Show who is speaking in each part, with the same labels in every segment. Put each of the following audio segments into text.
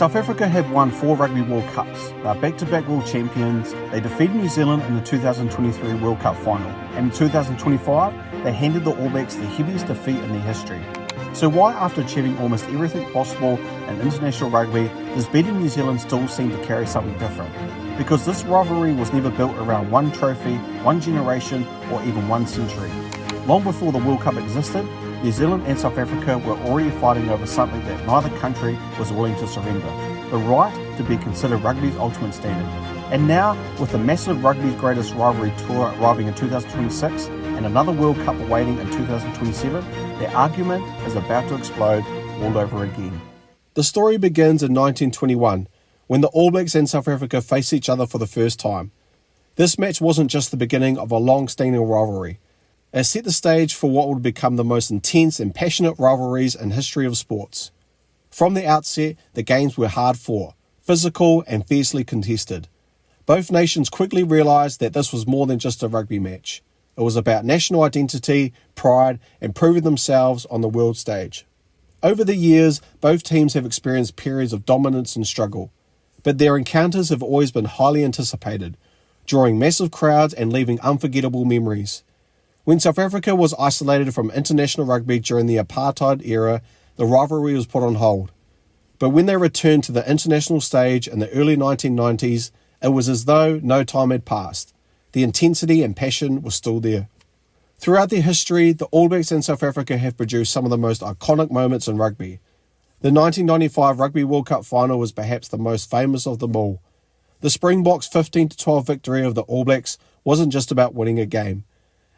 Speaker 1: South Africa have won 4 Rugby World Cups. They are back-to-back world champions. They defeated New Zealand in the 2023 World Cup final. And in 2025, they handed the All Blacks the heaviest defeat in their history. So why, after achieving almost everything possible in international rugby, does beating New Zealand still seem to carry something different? Because this rivalry was never built around one trophy, one generation, or even one century. Long before the World Cup existed, New Zealand and South Africa were already fighting over something that neither country was willing to surrender: the right to be considered rugby's ultimate standard. And now, with the massive Rugby's Greatest Rivalry tour arriving in 2026 and another World Cup awaiting in 2027, the argument is about to explode all over again. The story begins in 1921, when the All Blacks and South Africa face each other for the first time. This match wasn't just the beginning of a long-standing rivalry. It set the stage for what would become the most intense and passionate rivalries in history of sports. From the outset, the games were hard-fought, physical and fiercely contested. Both nations quickly realised that this was more than just a rugby match. It was about national identity, pride, and proving themselves on the world stage. Over the years, both teams have experienced periods of dominance and struggle, but their encounters have always been highly anticipated, drawing massive crowds and leaving unforgettable memories. When South Africa was isolated from international rugby during the apartheid era, the rivalry was put on hold. But when they returned to the international stage in the early 1990s, it was as though no time had passed. The intensity and passion was still there. Throughout their history, the All Blacks and South Africa have produced some of the most iconic moments in rugby. The 1995 Rugby World Cup final was perhaps the most famous of them all. The Springboks' 15-12 victory of the All Blacks wasn't just about winning a game.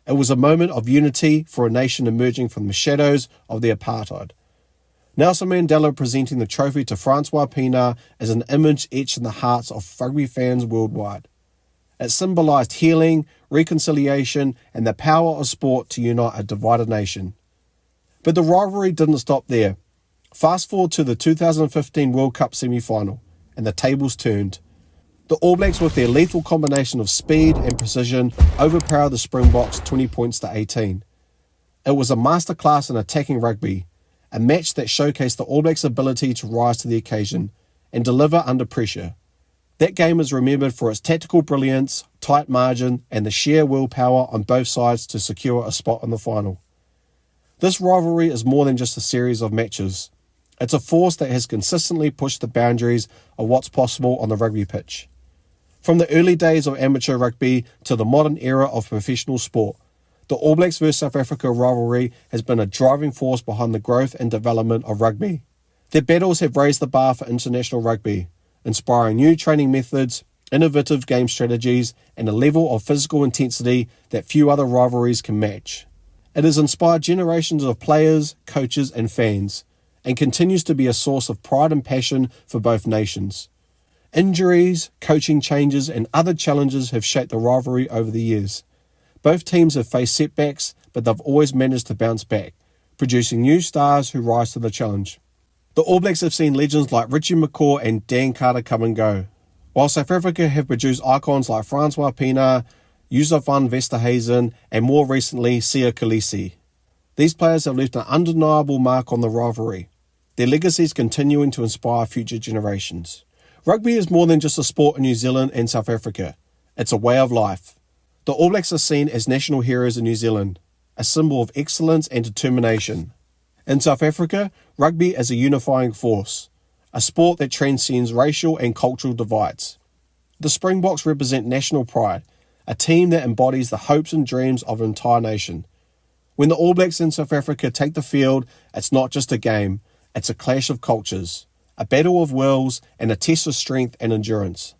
Speaker 1: It was a moment of unity for a nation emerging from the shadows of the apartheid. Nelson Mandela presenting the trophy to Francois Pienaar is an image etched in the hearts of rugby fans worldwide. It symbolised healing, reconciliation, and the power of sport to unite a divided nation. But the rivalry didn't stop there. Fast forward to the 2015 World Cup semi-final, and the tables turned. The All Blacks, with their lethal combination of speed and precision, overpowered the Springboks 20 points to 18. It was a masterclass in attacking rugby, a match that showcased the All Blacks' ability to rise to the occasion and deliver under pressure. That game is remembered for its tactical brilliance, tight margin, and the sheer willpower on both sides to secure a spot in the final. This rivalry is more than just a series of matches. It's a force that has consistently pushed the boundaries of what's possible on the rugby pitch. From the early days of amateur rugby to the modern era of professional sport, the All Blacks vs South Africa rivalry has been a driving force behind the growth and development of rugby. Their battles have raised the bar for international rugby, inspiring new training methods, innovative game strategies, and a level of physical intensity that few other rivalries can match. It has inspired generations of players, coaches, and fans, and continues to be a source of pride and passion for both nations. Injuries, coaching changes, and other challenges have shaped the rivalry over the years. Both teams have faced setbacks, but they've always managed to bounce back, producing new stars who rise to the challenge. The All Blacks have seen legends like Richie McCaw and Dan Carter come and go, while South Africa have produced icons like Francois Pienaar, Yusuf van Vesterhuizen, and more recently, Sia Kolisi. These players have left an undeniable mark on the rivalry, their legacies continuing to inspire future generations. Rugby is more than just a sport in New Zealand and South Africa. It's a way of life. The All Blacks are seen as national heroes in New Zealand, a symbol of excellence and determination. In South Africa, rugby is a unifying force, a sport that transcends racial and cultural divides. The Springboks represent national pride, a team that embodies the hopes and dreams of an entire nation. When the All Blacks in South Africa take the field, it's not just a game, it's a clash of cultures, a battle of wills, and a test of strength and endurance.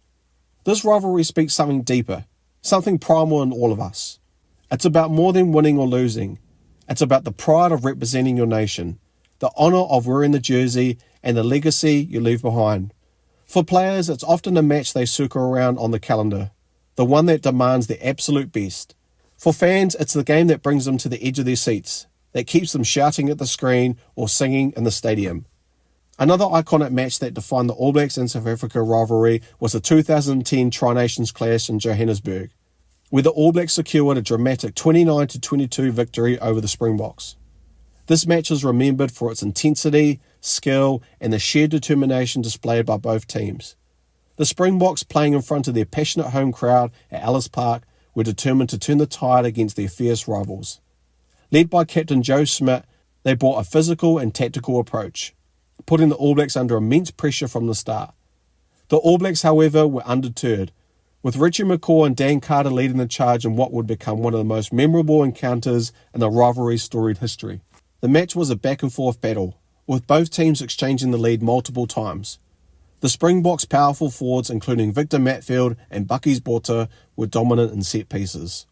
Speaker 1: This rivalry speaks something deeper, something primal in all of us. It's about more than winning or losing. It's about the pride of representing your nation, the honour of wearing the jersey, and the legacy you leave behind. For players, it's often a match they circle around on the calendar, the one that demands the absolute best. For fans, it's the game that brings them to the edge of their seats, that keeps them shouting at the screen or singing in the stadium. Another iconic match that defined the All Blacks and South Africa rivalry was the 2010 Tri-Nations clash in Johannesburg, where the All Blacks secured a dramatic 29-22 victory over the Springboks. This match is remembered for its intensity, skill, and the sheer determination displayed by both teams. The Springboks, playing in front of their passionate home crowd at Ellis Park, were determined to turn the tide against their fierce rivals. Led by captain Joe Schmidt, they brought a physical and tactical approach, putting the All Blacks under immense pressure from the start. The All Blacks, however, were undeterred, with Richie McCaw and Dan Carter leading the charge in what would become one of the most memorable encounters in the rivalry's storied history. The match was a back-and-forth battle, with both teams exchanging the lead multiple times. The Springboks' powerful forwards, including Victor Matfield and Bucky's Botha, were dominant in set pieces,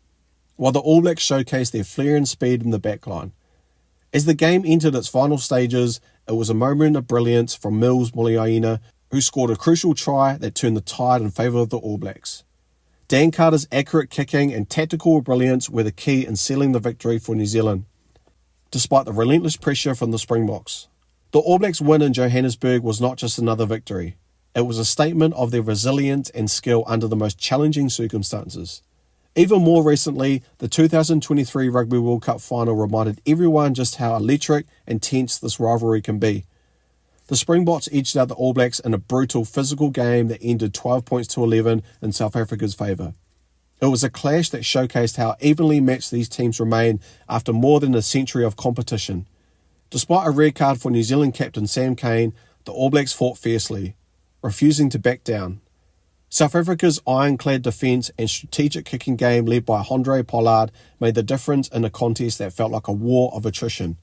Speaker 1: while the All Blacks showcased their flair and speed in the backline. As the game entered its final stages, it was a moment of brilliance from Mills Muliaina, who scored a crucial try that turned the tide in favour of the All Blacks. Dan Carter's accurate kicking and tactical brilliance were the key in sealing the victory for New Zealand, despite the relentless pressure from the Springboks. The All Blacks' win in Johannesburg was not just another victory. It was a statement of their resilience and skill under the most challenging circumstances. Even more recently, the 2023 Rugby World Cup final reminded everyone just how electric and tense this rivalry can be. The Springboks edged out the All Blacks in a brutal physical game that ended 12 points to 11 in South Africa's favour. It was a clash that showcased how evenly matched these teams remain after more than a century of competition. Despite a red card for New Zealand captain Sam Cane, the All Blacks fought fiercely, refusing to back down. South Africa's ironclad defence and strategic kicking game led by Handré Pollard made the difference in a contest that felt like a war of attrition.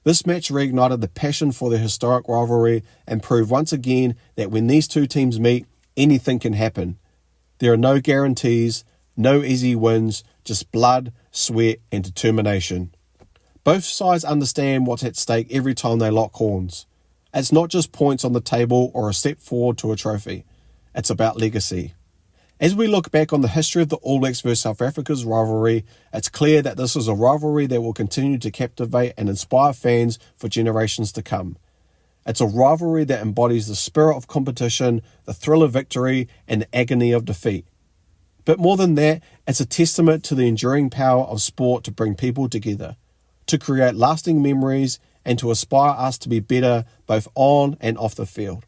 Speaker 1: This match reignited the passion for the historic rivalry and proved once again that when these two teams meet, anything can happen. There are no guarantees, no easy wins, just blood, sweat and determination. Both sides understand what's at stake every time they lock horns. It's not just points on the table or a step forward to a trophy. It's about legacy. As we look back on the history of the All Blacks versus South Africa's rivalry, it's clear that this is a rivalry that will continue to captivate and inspire fans for generations to come. It's a rivalry that embodies the spirit of competition, the thrill of victory, and the agony of defeat. But more than that, it's a testament to the enduring power of sport to bring people together, to create lasting memories, and to inspire us to be better both on and off the field.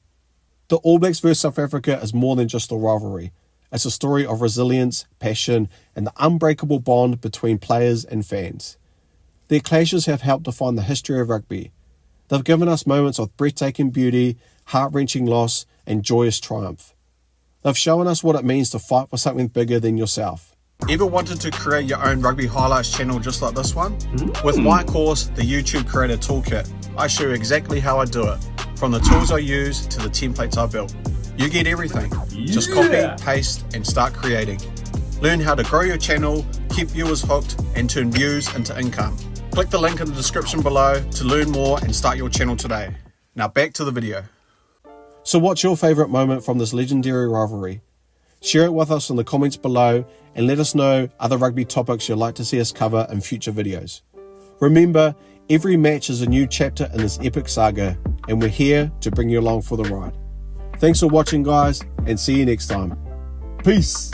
Speaker 1: The All Blacks vs South Africa is more than just a rivalry. It's a story of resilience, passion, and the unbreakable bond between players and fans. Their clashes have helped define the history of rugby. They've given us moments of breathtaking beauty, heart-wrenching loss, and joyous triumph. They've shown us what it means to fight for something bigger than yourself. Ever wanted to create your own Rugby Highlights channel just like this one? With my course, the YouTube Creator Toolkit, I show you exactly how I do it, from the tools I use to the templates I built. You get everything. Just copy, paste, and start creating. Learn how to grow your channel, keep viewers hooked, and turn views into income. Click the link in the description below to learn more and start your channel today. Now back to the video. So what's your favourite moment from this legendary rivalry? Share it with us in the comments below and let us know other rugby topics you'd like to see us cover in future videos. Remember, every match is a new chapter in this epic saga, and we're here to bring you along for the ride. Thanks for watching, guys, and see you next time. Peace.